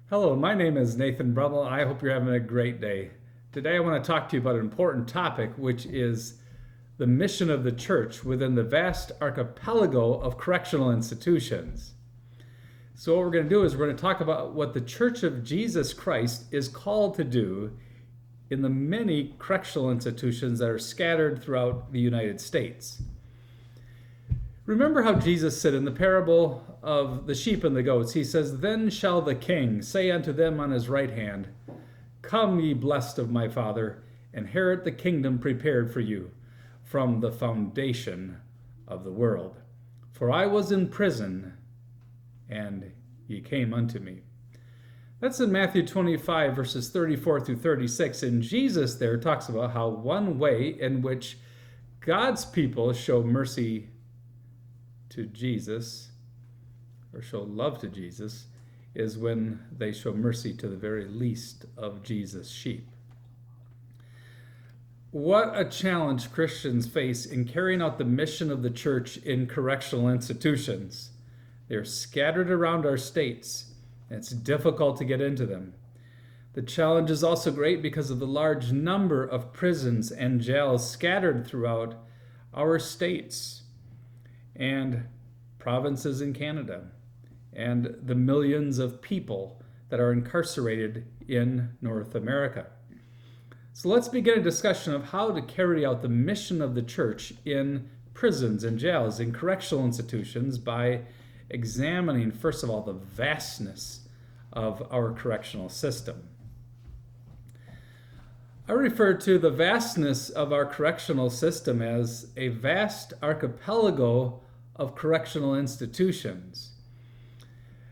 Hello, my name is Nathan Brummel. I hope you're having a great day. Today I want to talk to you about an important topic, which is the mission of the church within the vast archipelago of correctional institutions. So what we're going to do is we're going to talk about what the Church of Jesus Christ is called to do in the many correctional institutions that are scattered throughout the United States. Remember how Jesus said in the parable of the sheep and the goats, he says, "Then shall the king say unto them on his right hand, Come, ye blessed of my Father, inherit the kingdom prepared for you from the foundation of the world. For I was in prison, and ye came unto me." That's in Matthew 25, verses 34 through 36. And Jesus there talks about how one way in which God's people show mercy to Jesus, or show love to Jesus, is when they show mercy to the very least of Jesus' sheep. What a challenge Christians face in carrying out the mission of the church in correctional institutions. They're scattered around our states, and it's difficult to get into them. The challenge is also great because of the large number of prisons and jails scattered throughout our states and provinces in Canada, and the millions of people that are incarcerated in North America. So let's begin a discussion of how to carry out the mission of the church in prisons and jails, in correctional institutions, by examining, first of all, the vastness of our correctional system. I refer to the vastness of our correctional system as a vast archipelago of correctional institutions.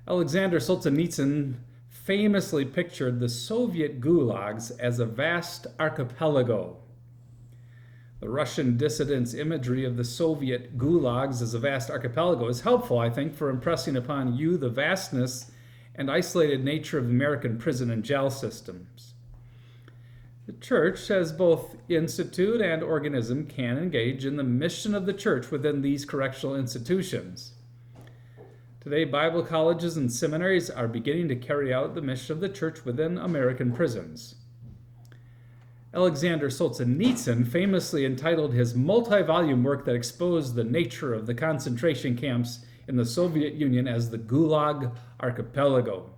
Alexander Solzhenitsyn famously pictured the Soviet gulags as a vast archipelago. The Russian dissidents' imagery of the Soviet gulags as a vast archipelago is helpful, I think, for impressing upon you the vastness and isolated nature of American prison and jail systems. The church, as both institute and organism, can engage in the mission of the church within these correctional institutions. Today, Bible colleges and seminaries are beginning to carry out the mission of the church within American prisons. Alexander Solzhenitsyn famously entitled his multi-volume work that exposed the nature of the concentration camps in the Soviet Union as the Gulag Archipelago.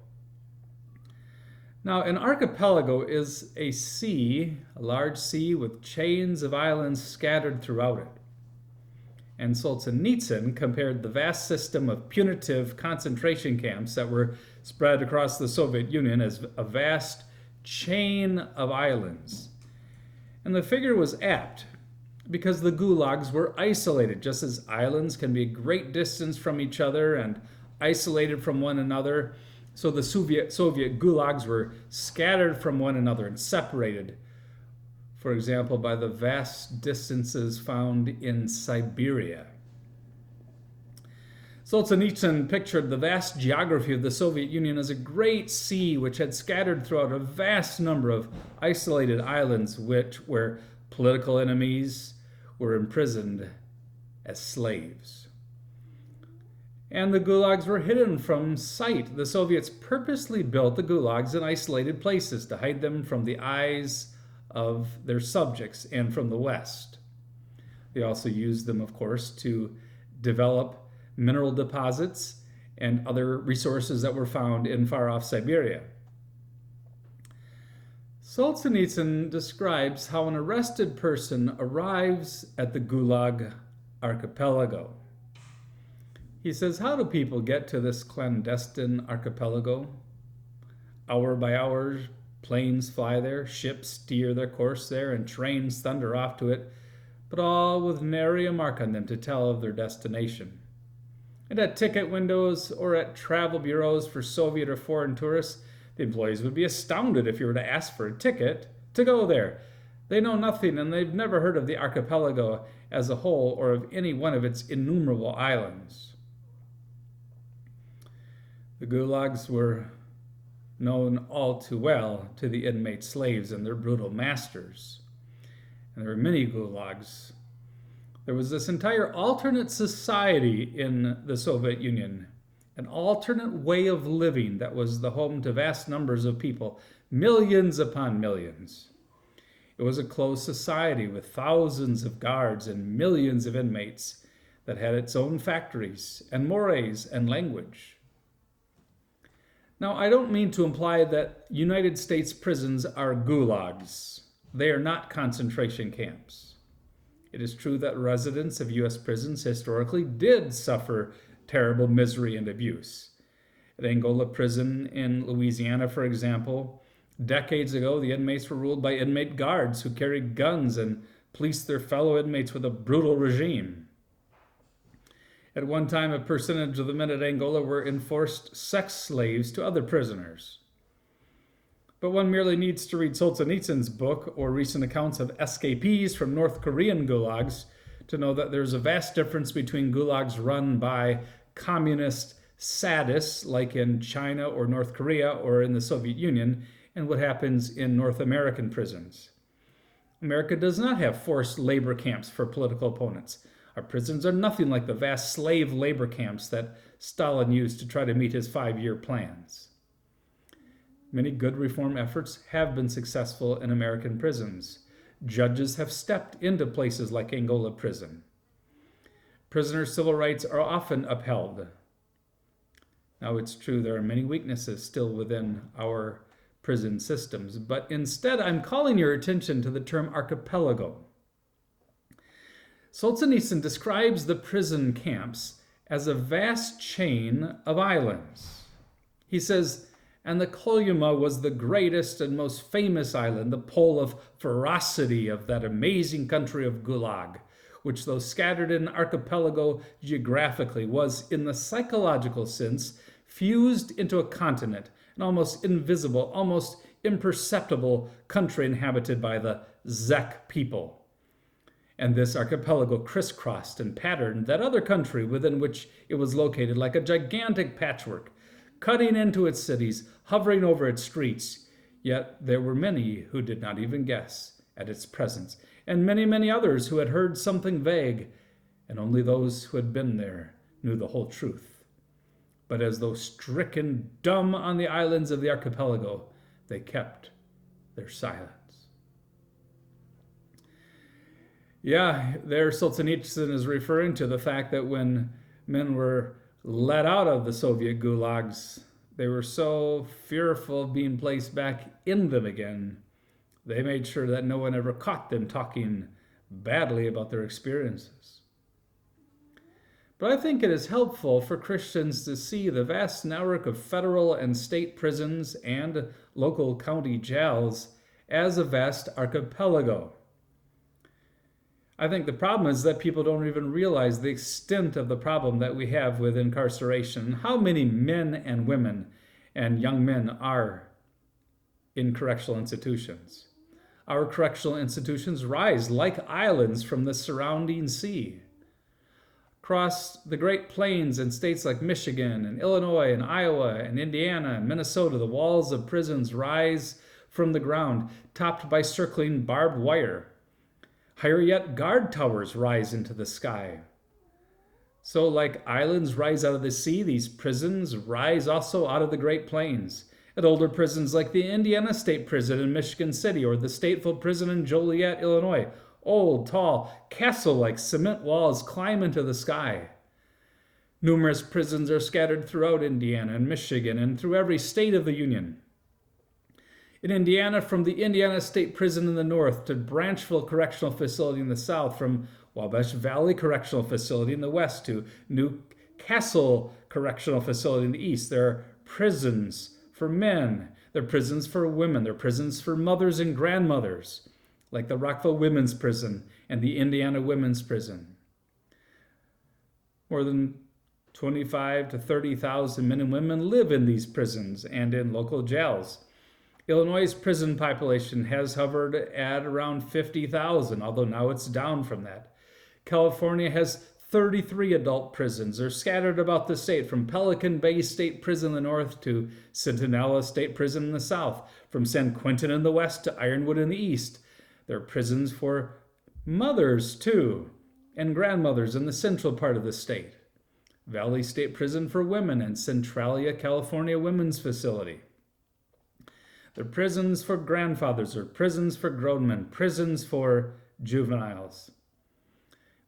Now, an archipelago is a sea, a large sea with chains of islands scattered throughout it. And Solzhenitsyn compared the vast system of punitive concentration camps that were spread across the Soviet Union as a vast chain of islands. And the figure was apt because the gulags were isolated, just as islands can be a great distance from each other and isolated from one another. So the Soviet gulags were scattered from one another and separated, for example, by the vast distances found in Siberia. Solzhenitsyn pictured the vast geography of the Soviet Union as a great sea which had scattered throughout a vast number of isolated islands where political enemies were imprisoned as slaves. And the gulags were hidden from sight. The Soviets purposely built the gulags in isolated places to hide them from the eyes of their subjects and from the West. They also used them, of course, to develop mineral deposits and other resources that were found in far-off Siberia. Solzhenitsyn describes how an arrested person arrives at the Gulag Archipelago. He says, how do people get to this clandestine archipelago? Hour by hour, planes fly there, ships steer their course there, and trains thunder off to it, but all with nary a mark on them to tell of their destination. And at ticket windows or at travel bureaus for Soviet or foreign tourists, the employees would be astounded if you were to ask for a ticket to go there. They know nothing, and they've never heard of the archipelago as a whole or of any one of its innumerable islands. The gulags were known all too well to the inmate slaves and their brutal masters. And there were many gulags. There was this entire alternate society in the Soviet Union an alternate way of living that was the home to vast numbers of people, millions upon millions. It was a closed society with thousands of guards and millions of inmates that had its own factories and mores and language. Now, I don't mean to imply that United States prisons are gulags. They are not concentration camps. It is true that residents of U.S. prisons historically did suffer terrible misery and abuse. At Angola Prison in Louisiana, for example, decades ago, the inmates were ruled by inmate guards who carried guns and policed their fellow inmates with a brutal regime. At one time, a percentage of the men at Angola were enforced sex slaves to other prisoners. But one merely needs to read Solzhenitsyn's book or recent accounts of escapees from North Korean gulags to know that there's a vast difference between gulags run by communist sadists like in China or North Korea or in the Soviet Union and what happens in North American prisons. America does not have forced labor camps for political opponents. Our prisons are nothing like the vast slave labor camps that Stalin used to try to meet his 5-year plans. Many good reform efforts have been successful in American prisons. Judges have stepped into places like Angola Prison. Prisoners' civil rights are often upheld. Now, it's true there are many weaknesses still within our prison systems, but instead I'm calling your attention to the term archipelago. Solzhenitsyn describes the prison camps as a vast chain of islands. He says, and the Kolyma was the greatest and most famous island, the pole of ferocity of that amazing country of Gulag, which, though scattered in an archipelago geographically, was, in the psychological sense, fused into a continent, an almost invisible, almost imperceptible country inhabited by the Zek people. And this archipelago crisscrossed and patterned that other country within which it was located like a gigantic patchwork, cutting into its cities, hovering over its streets. Yet there were many who did not even guess at its presence, and many, many others who had heard something vague, and only those who had been there knew the whole truth. But as though stricken dumb on the islands of the archipelago, they kept their silence. Yeah, there Solzhenitsyn is referring to the fact that when men were let out of the Soviet gulags, they were so fearful of being placed back in them again, they made sure that no one ever caught them talking badly about their experiences. But I think it is helpful for Christians to see the vast network of federal and state prisons and local county jails as a vast archipelago. I think the problem is that people don't even realize the extent of the problem that we have with incarceration, how many men and women and young men are in correctional institutions. Our correctional institutions rise like islands from the surrounding sea. Across the Great Plains in states like Michigan and Illinois and Iowa and Indiana and Minnesota, the walls of prisons rise from the ground, topped by circling barbed wire. Higher yet, guard towers rise into the sky. So like islands rise out of the sea, these prisons rise also out of the Great Plains. At older prisons like the Indiana State Prison in Michigan City or the Stateville Prison in Joliet, Illinois, old, tall, castle-like cement walls climb into the sky. Numerous prisons are scattered throughout Indiana and Michigan and through every state of the Union. In Indiana, from the Indiana State Prison in the north to Branchville Correctional Facility in the south, from Wabash Valley Correctional Facility in the west to New Castle Correctional Facility in the east, there are prisons for men, there are prisons for women, there are prisons for mothers and grandmothers, like the Rockville Women's Prison and the Indiana Women's Prison. More than 25 to 30,000 men and women live in these prisons and in local jails. Illinois' prison population has hovered at around 50,000, although now it's down from that. California has 33 adult prisons. They're scattered about the state, from Pelican Bay State Prison in the north to Centinela State Prison in the south, from San Quentin in the west to Ironwood in the east. There are prisons for mothers, too, and grandmothers in the central part of the state. Valley State Prison for Women, and Centralia, California Women's Facility. They're prisons for grandfathers or prisons for grown men, prisons for juveniles.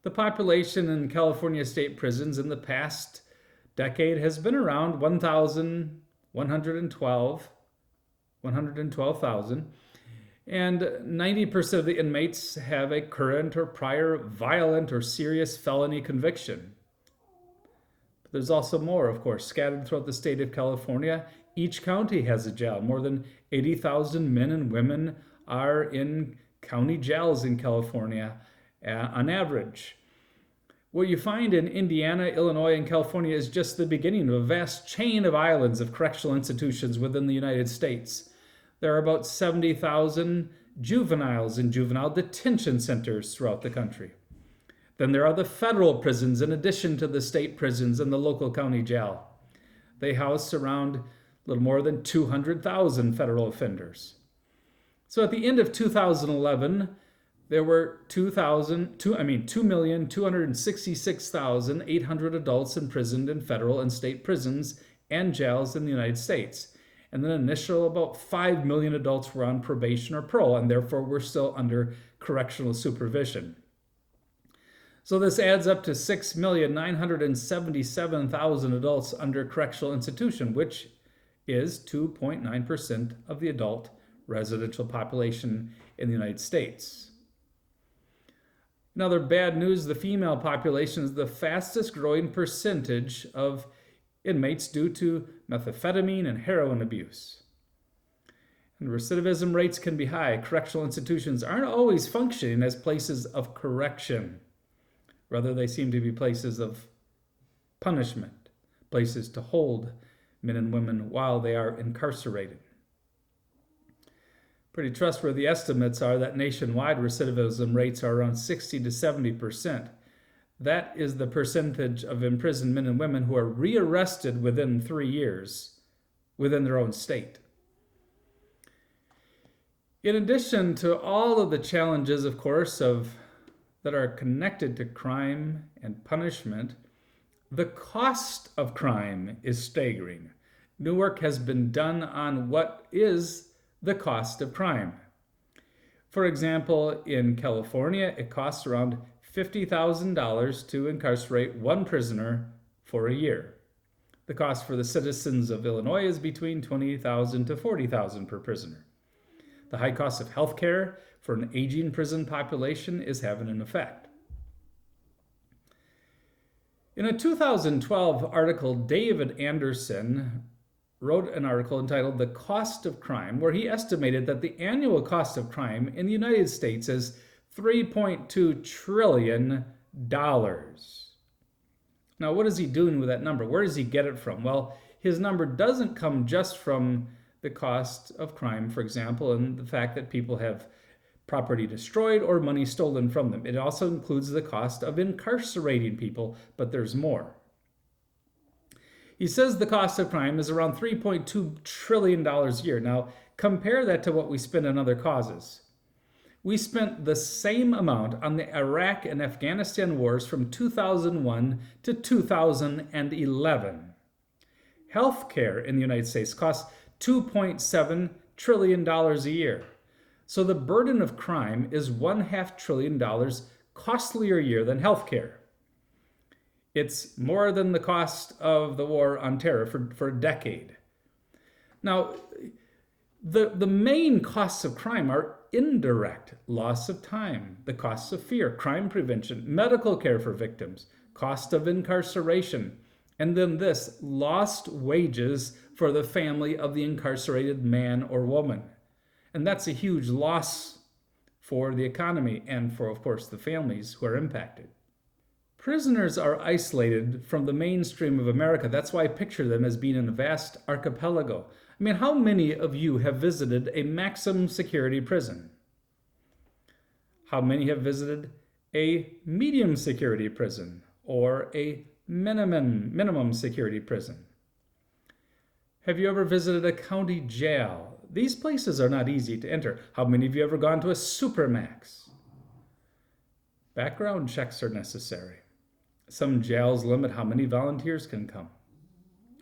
The population in California state prisons in the past decade has been around 112,000, and 90% of the inmates have a current or prior violent or serious felony conviction. But there's also more, of course, scattered throughout the state of California. Each county has a jail. More than 80,000 men and women are in county jails in California on average. What you find in Indiana, Illinois, and California is just the beginning of a vast chain of islands of correctional institutions within the United States. There are about 70,000 juveniles in juvenile detention centers throughout the country. Then there are the federal prisons in addition to the state prisons and the local county jail. They house around a little more than 200,000 federal offenders. So at the end of 2011, there were 2,266,800 adults imprisoned in federal and state prisons and jails in the United States. And an initial about 5 million adults were on probation or parole, and therefore were still under correctional supervision. So this adds up to 6,977,000 adults under correctional institution, which is 2.9% of the adult residential population in the United States. Another bad news, the female population is the fastest growing percentage of inmates due to methamphetamine and heroin abuse. And recidivism rates can be high. Correctional institutions aren't always functioning as places of correction. Rather, they seem to be places of punishment, places to hold men and women while they are incarcerated. Pretty trustworthy estimates are that nationwide recidivism rates are around 60 to 70%. That is the percentage of imprisoned men and women who are rearrested within 3 years within their own state. In addition to all of the challenges, of course, that are connected to crime and punishment, the cost of crime is staggering. New work has been done on what is the cost of crime. For example, in California, it costs around $50,000 to incarcerate one prisoner for a year. The cost for the citizens of Illinois is between $20,000 to $40,000 per prisoner. The high cost of health care for an aging prison population is having an effect. In a 2012 article, David Anderson wrote an article entitled "The Cost of Crime," where he estimated that the annual cost of crime in the United States is $3.2 trillion. Now, what is he doing with that number? Where does he get it from? Well, his number doesn't come just from the cost of crime, for example, and the fact that people have property destroyed or money stolen from them. It also includes the cost of incarcerating people, but there's more. He says the cost of crime is around $3.2 trillion a year. Now, compare that to what we spend on other causes. We spent the same amount on the Iraq and Afghanistan wars from 2001 to 2011. Healthcare in the United States costs $2.7 trillion a year. So the burden of crime is $0.5 trillion costlier a year than healthcare. It's more than the cost of the war on terror for a decade. Now, the main costs of crime are indirect: loss of time, the costs of fear, crime prevention, medical care for victims, cost of incarceration, and then this, lost wages for the family of the incarcerated man or woman. And that's a huge loss for the economy and for, of course, the families who are impacted. Prisoners are isolated from the mainstream of America. That's why I picture them as being in a vast archipelago. I mean, how many of you have visited a maximum security prison? How many have visited a medium security prison or a minimum security prison? Have you ever visited a county jail? These places are not easy to enter. How many of you have ever gone to a supermax? Background checks are necessary. Some jails limit how many volunteers can come.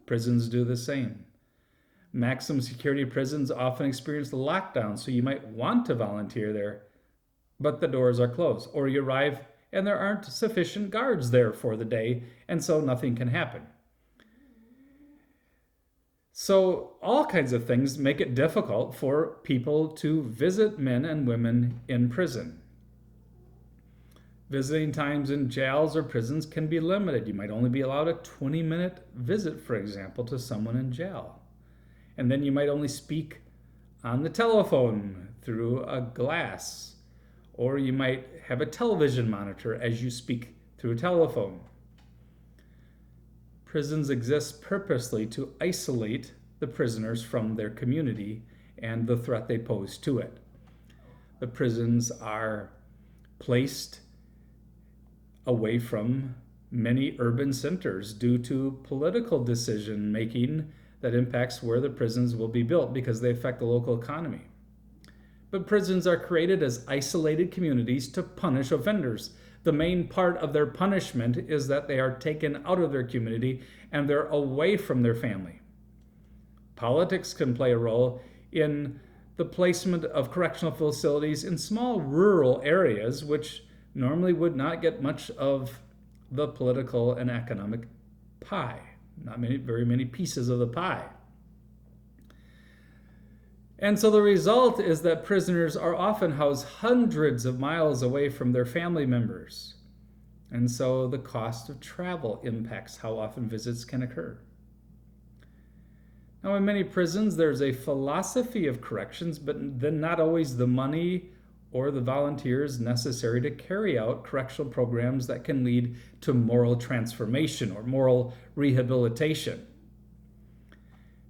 Prisons do the same. Maximum security prisons often experience lockdown, so you might want to volunteer there, but the doors are closed, or you arrive and there aren't sufficient guards there for the day, and so nothing can happen. So all kinds of things make it difficult for people to visit men and women in prison. Visiting times in jails or prisons can be limited. You might only be allowed a 20-minute visit, for example, to someone in jail. And then you might only speak on the telephone through a glass, or you might have a television monitor as you speak through a telephone. Prisons exist purposely to isolate the prisoners from their community and the threat they pose to it. The prisons are placed away from many urban centers due to political decision making that impacts where the prisons will be built because they affect the local economy. But prisons are created as isolated communities to punish offenders. The main part of their punishment is that they are taken out of their community and they're away from their family. Politics can play a role in the placement of correctional facilities in small rural areas, which normally would not get much of the political and economic pie. Not very many pieces of the pie. And so the result is that prisoners are often housed hundreds of miles away from their family members. And so the cost of travel impacts how often visits can occur. Now, in many prisons, there's a philosophy of corrections, but then not always the money or the volunteers necessary to carry out correctional programs that can lead to moral transformation or moral rehabilitation.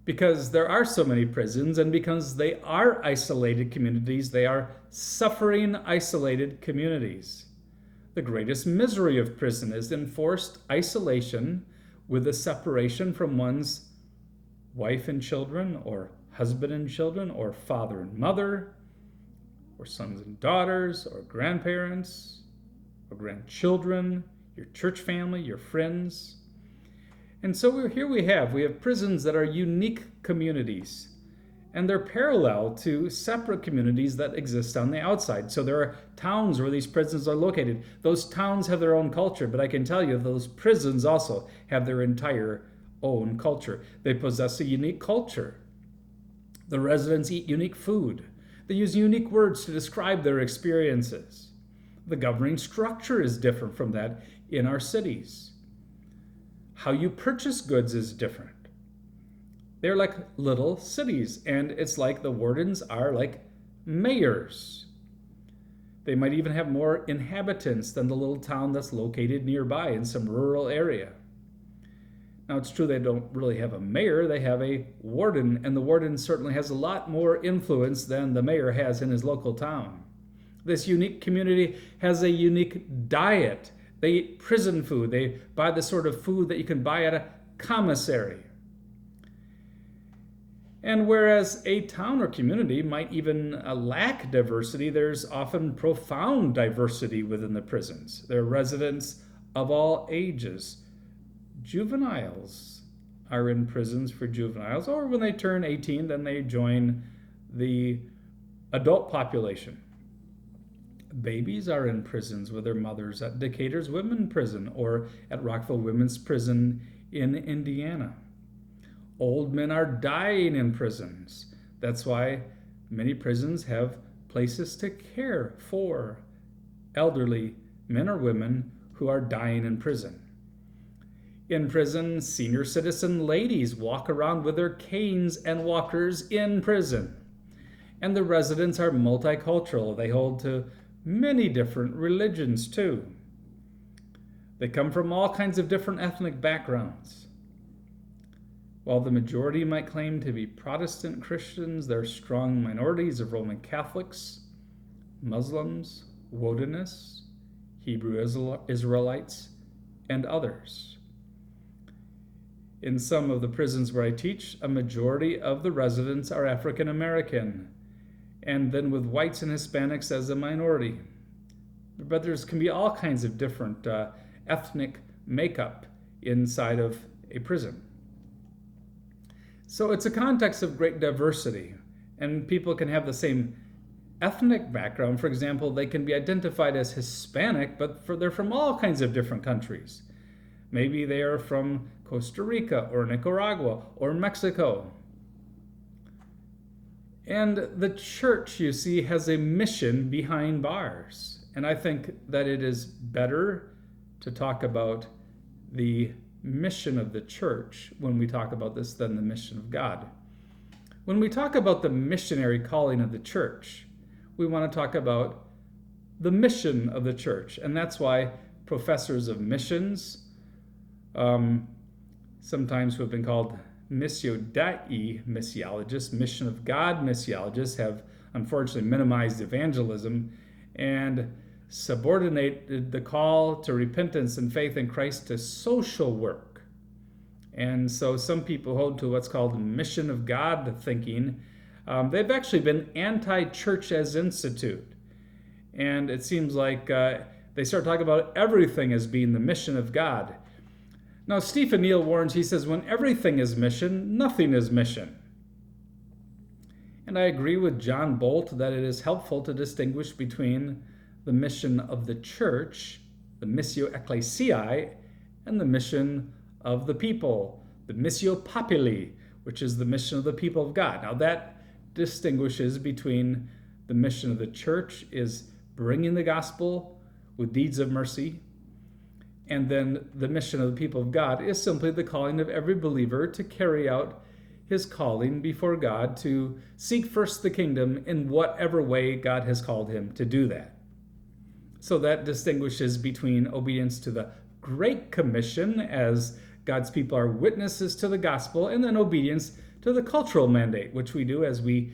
Because there are so many prisons, and because they are isolated communities, they are suffering, isolated communities. The greatest misery of prison is enforced isolation with the separation from one's wife and children, or husband and children, or father and mother, or sons and daughters, or grandparents, or grandchildren, your church family, your friends. And so here we have prisons that are unique communities, and they're parallel to separate communities that exist on the outside. So there are towns where these prisons are located. Those towns have their own culture, but I can tell you those prisons also have their entire own culture. They possess a unique culture. The residents eat unique food. They use unique words to describe their experiences. The governing structure is different from that in our cities. How you purchase goods is different. They're like little cities, and it's like the wardens are like mayors. They might even have more inhabitants than the little town that's located nearby in some rural area. Now, it's true they don't really have a mayor, they have a warden, and the warden certainly has a lot more influence than the mayor has in his local town. This unique community has a unique diet. They eat prison food. They buy the sort of food that you can buy at a commissary. And whereas a town or community might even lack diversity, there's often profound diversity within the prisons. There are residents of all ages. Juveniles are in prisons for juveniles, or when they turn 18, then they join the adult population. Babies are in prisons with their mothers at Decatur's Women's Prison or at Rockville Women's Prison in Indiana. Old men are dying in prisons. That's why many prisons have places to care for elderly men or women who are dying in prison. In prison, senior citizen ladies walk around with their canes and walkers in prison. And the residents are multicultural. They hold to many different religions too. They come from all kinds of different ethnic backgrounds. While the majority might claim to be Protestant Christians, there are strong minorities of Roman Catholics, Muslims, Wodenists, Hebrew Israelites, and others. In some of the prisons where I teach, a majority of the residents are African American, and then with whites and Hispanics as a minority. But there can be all kinds of different ethnic makeup inside of a prison. So it's a context of great diversity, and people can have the same ethnic background. For example, they can be identified as Hispanic, but they're from all kinds of different countries. Maybe they are from Costa Rica or Nicaragua or Mexico. And the church, you see, has a mission behind bars. And I think that it is better to talk about the mission of the church when we talk about this than the mission of God. When we talk about the missionary calling of the church, we want to talk about the mission of the church. And that's why professors of missions, sometimes who have been called Missio Dei missiologists, mission of God missiologists, have unfortunately minimized evangelism and subordinated the call to repentance and faith in Christ to social work. And so some people hold to what's called mission of God thinking. They've actually been anti-church as institute. And it seems like they start talking about everything as being the mission of God. Now, Stephen Neal warns, he says, when everything is mission, nothing is mission. And I agree with John Bolt that it is helpful to distinguish between the mission of the church, the missio ecclesiae, and the mission of the people, the missio populi, which is the mission of the people of God. Now that distinguishes between the mission of the church is bringing the gospel with deeds of mercy, and then the mission of the people of God is simply the calling of every believer to carry out his calling before God, to seek first the kingdom in whatever way God has called him to do that. So that distinguishes between obedience to the Great Commission, as God's people are witnesses to the gospel, and then obedience to the cultural mandate, which we do as we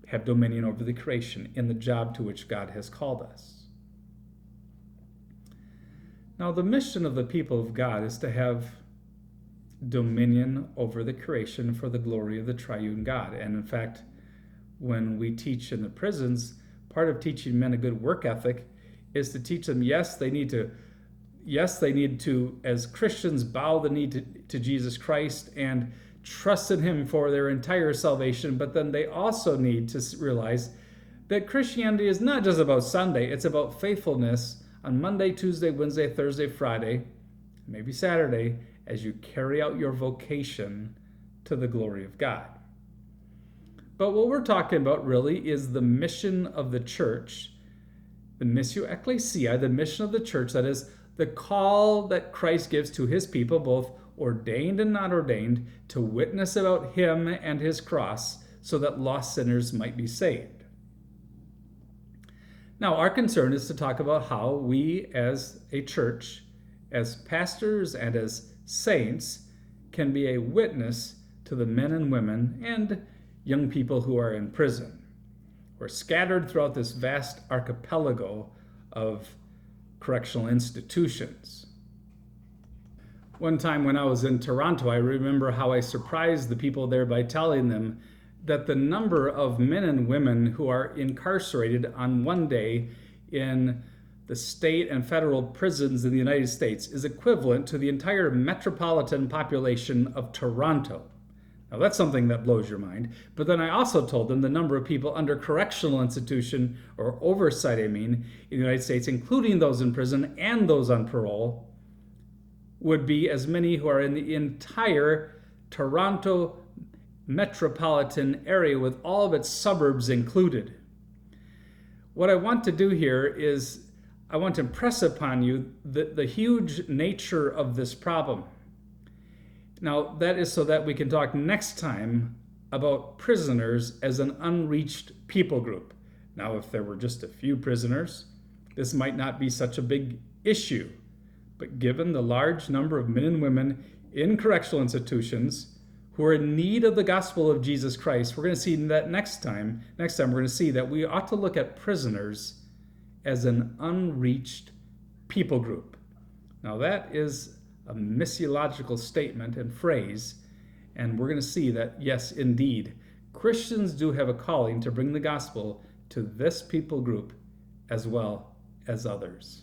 have dominion over the creation in the job to which God has called us. Now, the mission of the people of God is to have dominion over the creation for the glory of the triune God. And in fact, when we teach in the prisons, part of teaching men a good work ethic is to teach them, yes, they need to, as Christians, bow the knee to Jesus Christ and trust in him for their entire salvation, but then they also need to realize that Christianity is not just about Sunday, it's about faithfulness on Monday, Tuesday, Wednesday, Thursday, Friday, maybe Saturday, as you carry out your vocation to the glory of God. But what we're talking about really is the mission of the church, the missio ecclesiae, the mission of the church, that is the call that Christ gives to his people, both ordained and not ordained, to witness about him and his cross so that lost sinners might be saved. Now, our concern is to talk about how we as a church, as pastors and as saints, can be a witness to the men and women and young people who are in prison. We're scattered throughout this vast archipelago of correctional institutions. One time when I was in Toronto, I remember how I surprised the people there by telling them that the number of men and women who are incarcerated on one day in the state and federal prisons in the United States is equivalent to the entire metropolitan population of Toronto. Now that's something that blows your mind. But then I also told them the number of people under correctional institution, or oversight in the United States, including those in prison and those on parole, would be as many who are in the entire Toronto metropolitan area with all of its suburbs included. What I want to do here is I want to impress upon you the huge nature of this problem. Now, that is so that we can talk next time about prisoners as an unreached people group. Now, if there were just a few prisoners, this might not be such a big issue. But given the large number of men and women in correctional institutions who are in need of the gospel of Jesus Christ, we're going to see that next time we're going to see that we ought to look at prisoners as an unreached people group. Now that is a missiological statement and phrase, and we're going to see that, yes, indeed, Christians do have a calling to bring the gospel to this people group as well as others.